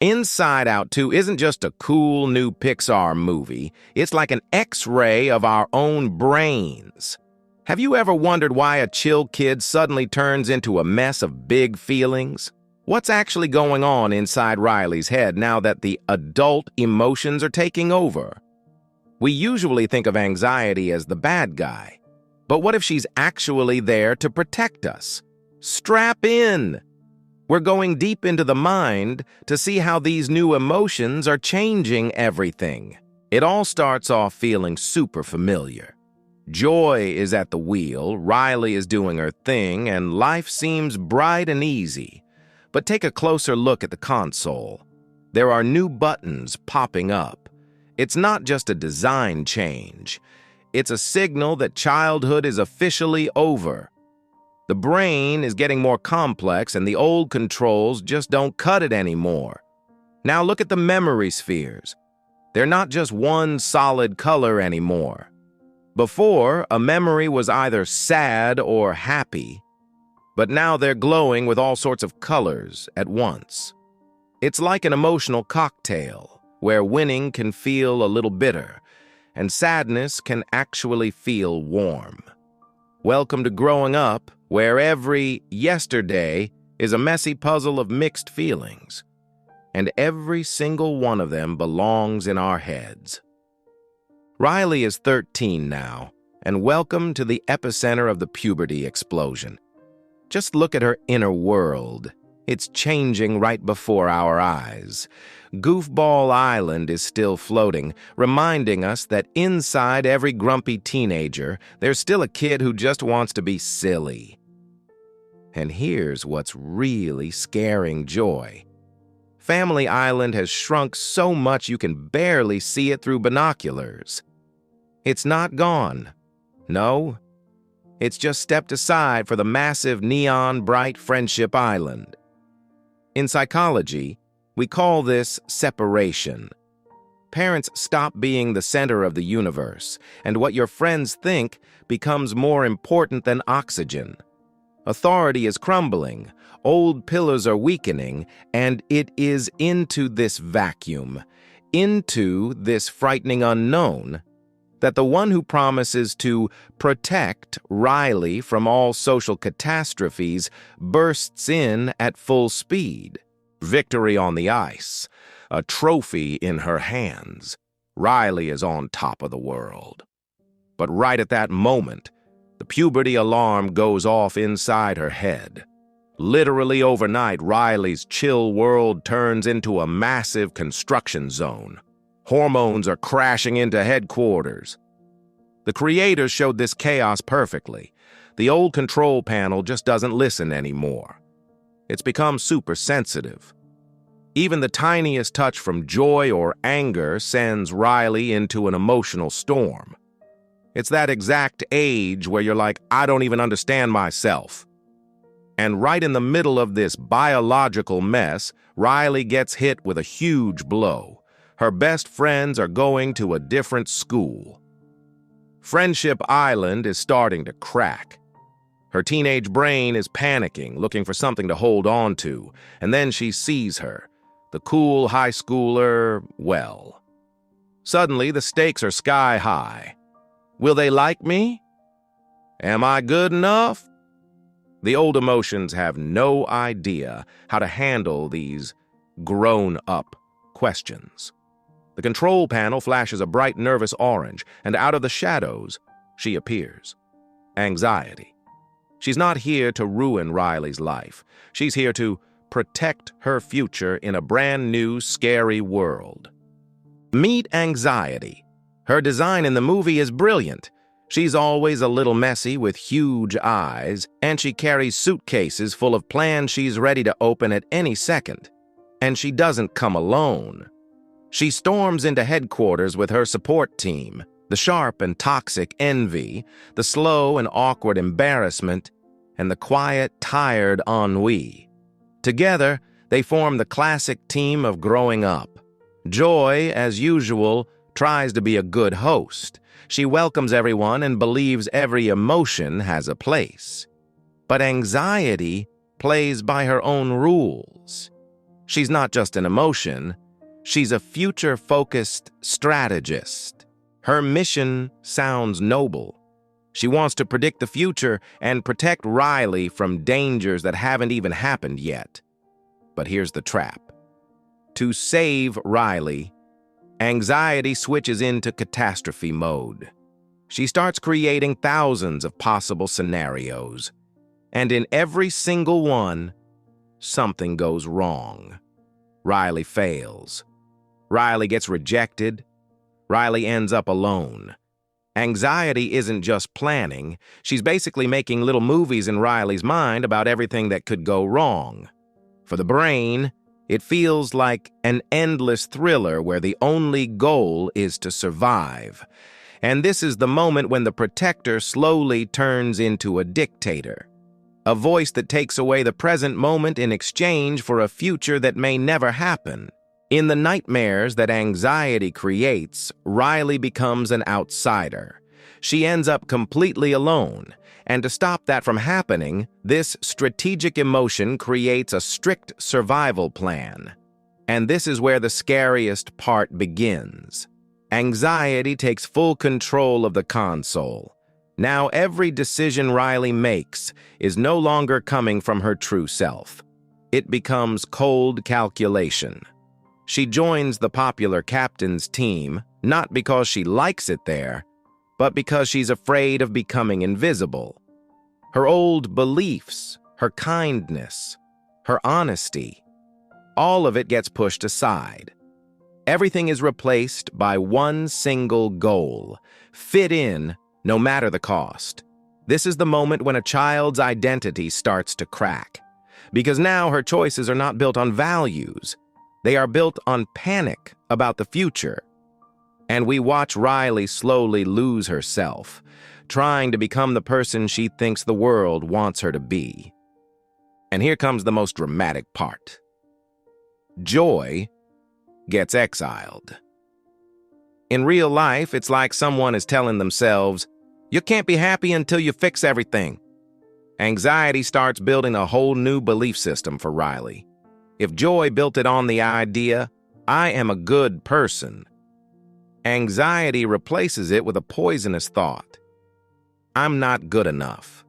Inside Out 2 isn't just a cool new Pixar movie, it's like an X-ray of our own brains. Have you ever wondered why a chill kid suddenly turns into a mess of big feelings? What's actually going on inside Riley's head now that the adult emotions are taking over? We usually think of anxiety as the bad guy, but what if she's actually there to protect us? Strap in! We're going deep into the mind to see how these new emotions are changing everything. It all starts off feeling super familiar. Joy is at the wheel, Riley is doing her thing, and life seems bright and easy. But take a closer look at the console. There are new buttons popping up. It's not just a design change. It's a signal that childhood is officially over. The brain is getting more complex and the old controls just don't cut it anymore. Now look at the memory spheres. They're not just one solid color anymore. Before, a memory was either sad or happy, but now they're glowing with all sorts of colors at once. It's like an emotional cocktail, where winning can feel a little bitter, and sadness can actually feel warm. Welcome to growing up, where every yesterday is a messy puzzle of mixed feelings, and every single one of them belongs in our heads. Riley is 13 now, and welcome to the epicenter of the puberty explosion. Just look at her inner world. It's changing right before our eyes. Goofball Island is still floating, reminding us that inside every grumpy teenager, there's still a kid who just wants to be silly. And here's what's really scaring Joy. Family Island has shrunk so much you can barely see it through binoculars. It's not gone. No, it's just stepped aside for the massive neon-bright Friendship Island. In psychology, we call this separation. Parents stop being the center of the universe, and what your friends think becomes more important than oxygen. Authority is crumbling, old pillars are weakening, and it is into this vacuum, into this frightening unknown, that the one who promises to protect Riley from all social catastrophes bursts in at full speed. Victory on the ice, a trophy in her hands. Riley is on top of the world. But right at that moment, the puberty alarm goes off inside her head. Literally overnight, Riley's chill world turns into a massive construction zone. Hormones are crashing into headquarters. The creators showed this chaos perfectly. The old control panel just doesn't listen anymore. It's become super sensitive. Even the tiniest touch from joy or anger sends Riley into an emotional storm. It's that exact age where you're like, I don't even understand myself. And right in the middle of this biological mess, Riley gets hit with a huge blow. Her best friends are going to a different school. Friendship Island is starting to crack. Her teenage brain is panicking, looking for something to hold on to, and then she sees her, the cool high schooler, well. Suddenly, the stakes are sky high. Will they like me? Am I good enough? The old emotions have no idea how to handle these grown-up questions. The control panel flashes a bright, nervous orange, and out of the shadows, she appears. Anxiety. She's not here to ruin Riley's life. She's here to protect her future in a brand new, scary world. Meet Anxiety. Her design in the movie is brilliant. She's always a little messy with huge eyes, and she carries suitcases full of plans she's ready to open at any second. And she doesn't come alone. She storms into headquarters with her support team, the sharp and toxic Envy, the slow and awkward Embarrassment, and the quiet, tired Ennui. Together, they form the classic team of growing up. Joy, as usual, tries to be a good host. She welcomes everyone and believes every emotion has a place. But Anxiety plays by her own rules. She's not just an emotion, she's a future-focused strategist. Her mission sounds noble. She wants to predict the future and protect Riley from dangers that haven't even happened yet. But here's the trap. To save Riley, anxiety switches into catastrophe mode. She starts creating thousands of possible scenarios, and in every single one, something goes wrong. Riley fails. Riley gets rejected. Riley ends up alone. Anxiety isn't just planning. She's basically making little movies in Riley's mind about everything that could go wrong. For the brain, it feels like an endless thriller where the only goal is to survive. And this is the moment when the protector slowly turns into a dictator. A voice that takes away the present moment in exchange for a future that may never happen. In the nightmares that anxiety creates, Riley becomes an outsider. She ends up completely alone. And to stop that from happening, this strategic emotion creates a strict survival plan. And this is where the scariest part begins. Anxiety takes full control of the console. Now every decision Riley makes is no longer coming from her true self. It becomes cold calculation. She joins the popular captain's team, not because she likes it there, but because she's afraid of becoming invisible. Her old beliefs, her kindness, her honesty, all of it gets pushed aside. Everything is replaced by one single goal: fit in, no matter the cost. This is the moment when a child's identity starts to crack. Because now her choices are not built on values. They are built on panic about the future. And we watch Riley slowly lose herself, trying to become the person she thinks the world wants her to be. And here comes the most dramatic part. Joy gets exiled. In real life, it's like someone is telling themselves, "You can't be happy until you fix everything." Anxiety starts building a whole new belief system for Riley. If Joy built it on the idea, "I am a good person," anxiety replaces it with a poisonous thought: "I'm not good enough."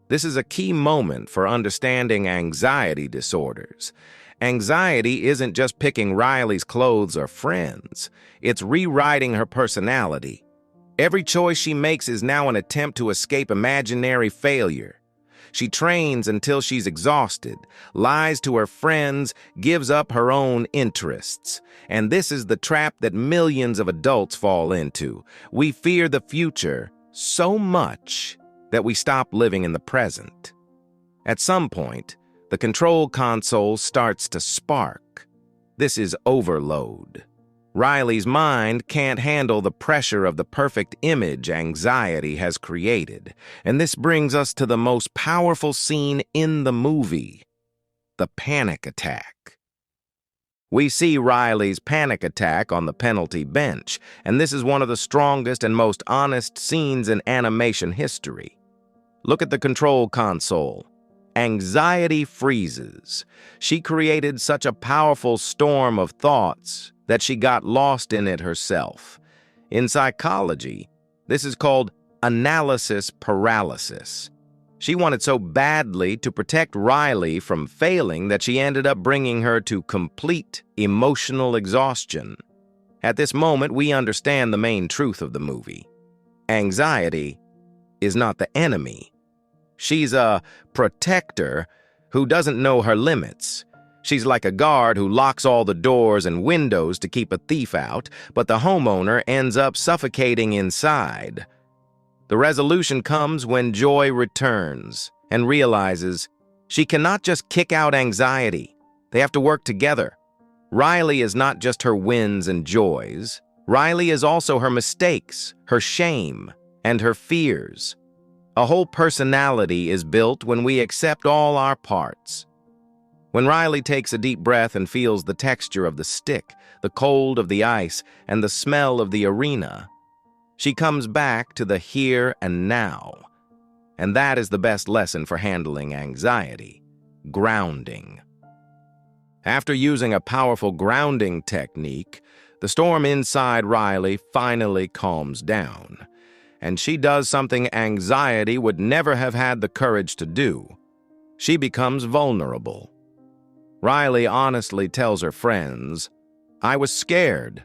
This is a key moment for understanding anxiety disorders. Anxiety isn't just picking Riley's clothes or friends. It's rewriting her personality. Every choice she makes is now an attempt to escape imaginary failure. She trains until she's exhausted, lies to her friends, gives up her own interests. And this is the trap that millions of adults fall into. We fear the future so much that we stop living in the present. At some point, the control console starts to spark. This is overload. Riley's mind can't handle the pressure of the perfect image anxiety has created. And this brings us to the most powerful scene in the movie: the panic attack. We see Riley's panic attack on the penalty bench, and this is one of the strongest and most honest scenes in animation history. Look at the control console. Anxiety freezes. She created such a powerful storm of thoughts that she got lost in it herself. In psychology, this is called analysis paralysis. She wanted so badly to protect Riley from failing that she ended up bringing her to complete emotional exhaustion. At this moment, we understand the main truth of the movie. Anxiety is not the enemy. She's a protector who doesn't know her limits. She's like a guard who locks all the doors and windows to keep a thief out, but the homeowner ends up suffocating inside. The resolution comes when Joy returns and realizes she cannot just kick out anxiety. They have to work together. Riley is not just her wins and joys. Riley is also her mistakes, her shame, and her fears. A whole personality is built when we accept all our parts. When Riley takes a deep breath and feels the texture of the stick, the cold of the ice, and the smell of the arena, she comes back to the here and now. And that is the best lesson for handling anxiety: grounding. After using a powerful grounding technique, the storm inside Riley finally calms down, and she does something anxiety would never have had the courage to do. She becomes vulnerable. Riley honestly tells her friends, "I was scared."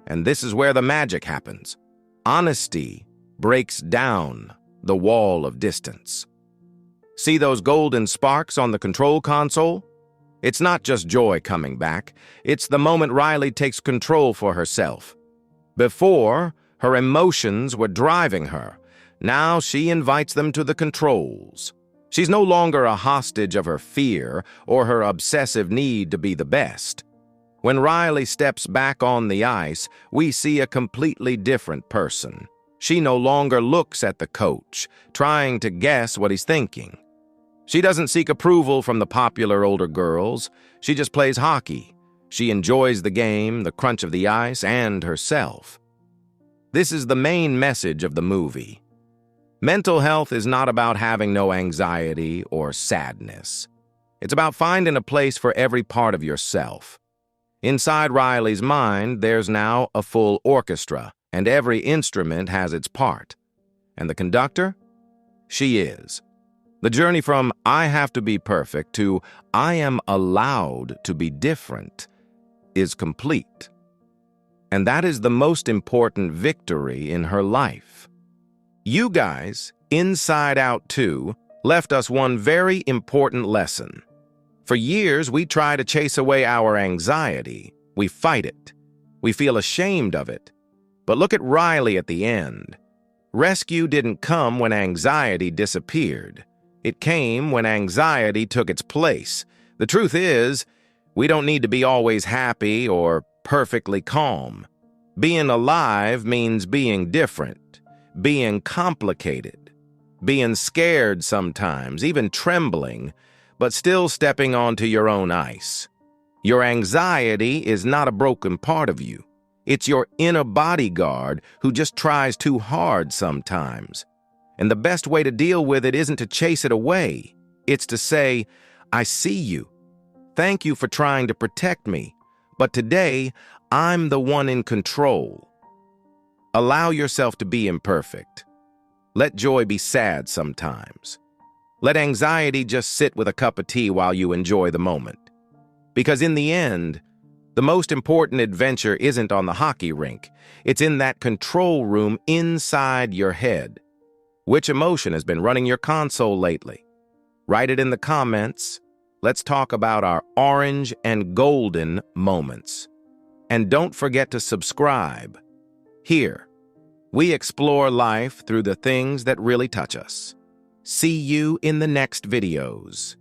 And this is where the magic happens. Honesty breaks down the wall of distance. See those golden sparks on the control console? It's not just joy coming back. It's the moment Riley takes control for herself. Before, her emotions were driving her. Now she invites them to the controls. She's no longer a hostage of her fear or her obsessive need to be the best. When Riley steps back on the ice, we see a completely different person. She no longer looks at the coach, trying to guess what he's thinking. She doesn't seek approval from the popular older girls. She just plays hockey. She enjoys the game, the crunch of the ice, and herself. This is the main message of the movie. Mental health is not about having no anxiety or sadness. It's about finding a place for every part of yourself. Inside Riley's mind, there's now a full orchestra, and every instrument has its part. And the conductor? She is. The journey from "I have to be perfect" to "I am allowed to be different" is complete. And that is the most important victory in her life. You guys, Inside Out 2, left us one very important lesson. For years, we try to chase away our anxiety. We fight it. We feel ashamed of it. But look at Riley at the end. Rescue didn't come when anxiety disappeared. It came when anxiety took its place. The truth is, we don't need to be always happy or perfectly calm. Being alive means being different, being complicated, being scared sometimes, even trembling, but still stepping onto your own ice. Your anxiety is not a broken part of you. It's your inner bodyguard who just tries too hard sometimes. And the best way to deal with it isn't to chase it away. It's to say, "I see you. Thank you for trying to protect me. But today, I'm the one in control." Allow yourself to be imperfect. Let joy be sad sometimes. Let anxiety just sit with a cup of tea while you enjoy the moment. Because in the end, the most important adventure isn't on the hockey rink. It's in that control room inside your head. Which emotion has been running your console lately? Write it in the comments. Let's talk about our orange and golden moments. And don't forget to subscribe. Here, we explore life through the things that really touch us. See you in the next videos.